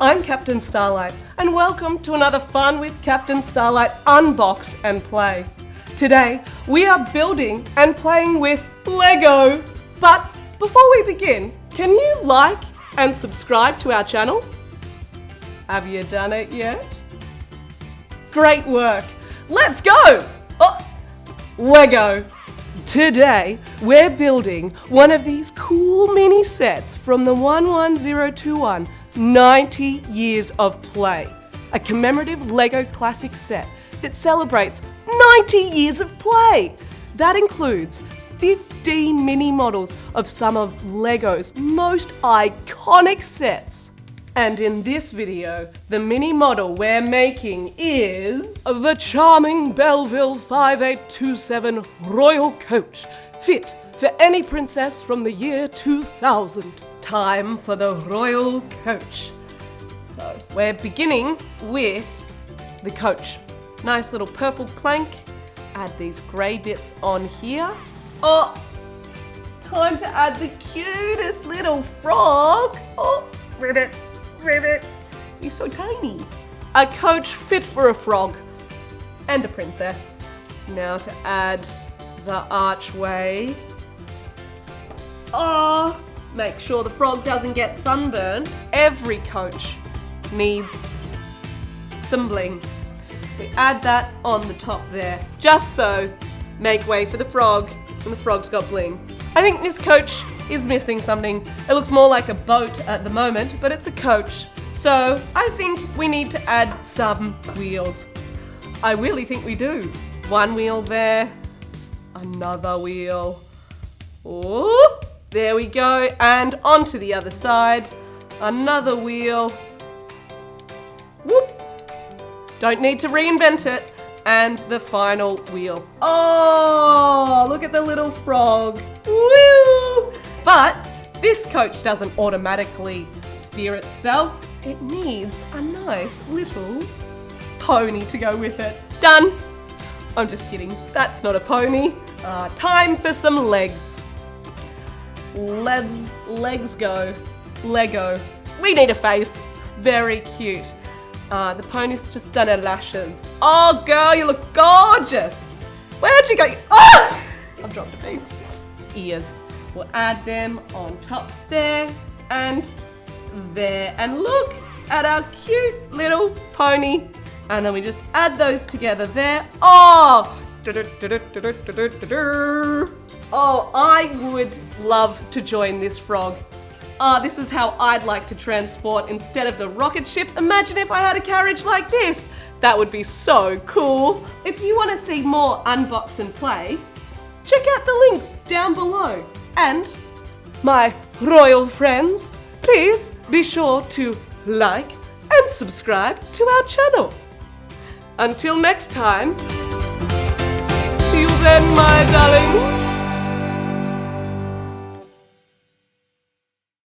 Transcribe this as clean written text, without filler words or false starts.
I'm Captain Starlight, and welcome to another Fun with Captain Starlight Unbox and Play. Today, we are building and playing with Lego. But before we begin, can you like and subscribe to our channel? Have you done it yet? Great work! Let's go! Lego! Today, we're building one of these cool mini sets from the 11021 90 Years of Play, a commemorative Lego classic set that celebrates 90 years of play. That includes 15 mini models of some of Lego's most iconic sets. And in this video, the mini model we're making is the charming Belleville 5827 Royal Coach, fit for any princess from the year 2000. Time for the Royal Coach. So we're beginning with the coach. Nice little purple plank. Add these grey bits on here. Oh, time to add the cutest little frog. Oh, ribbit. Ribbit, he's so tiny. A coach fit for a frog and a princess. Now to add the archway. Oh, make sure the frog doesn't get sunburned. Every coach needs some bling. We add that on the top there, just so. Make way for the frog, and the frog's got bling. I think this coach is missing something. It looks more like a boat at the moment, but it's a coach. So I think we need to add some wheels. I really think we do. One wheel there, another wheel. Oh, there we go. And onto the other side, another wheel. Whoop. Don't need to reinvent it. And the final wheel. Oh, look at the little frog. Woo! But this coach doesn't automatically steer itself. It needs a nice little pony to go with it. Done. I'm just kidding. That's not a pony. Time for some legs. Legs go. Lego. We need a face. Very cute. The pony's just done her lashes. Oh, girl, you look gorgeous. Where'd you go? Oh! I've dropped a piece. Ears. We'll add them on top there and there. And look at our cute little pony. And then we just add those together there. Oh! Oh, I would love to join this frog. This is how I'd like to transport instead of the rocket ship. Imagine if I had a carriage like this. That would be so cool. If you want to see more Unbox and Play, check out the link down below. And my royal friends, please be sure to like and subscribe to our channel. Until next time, see you then, my darlings.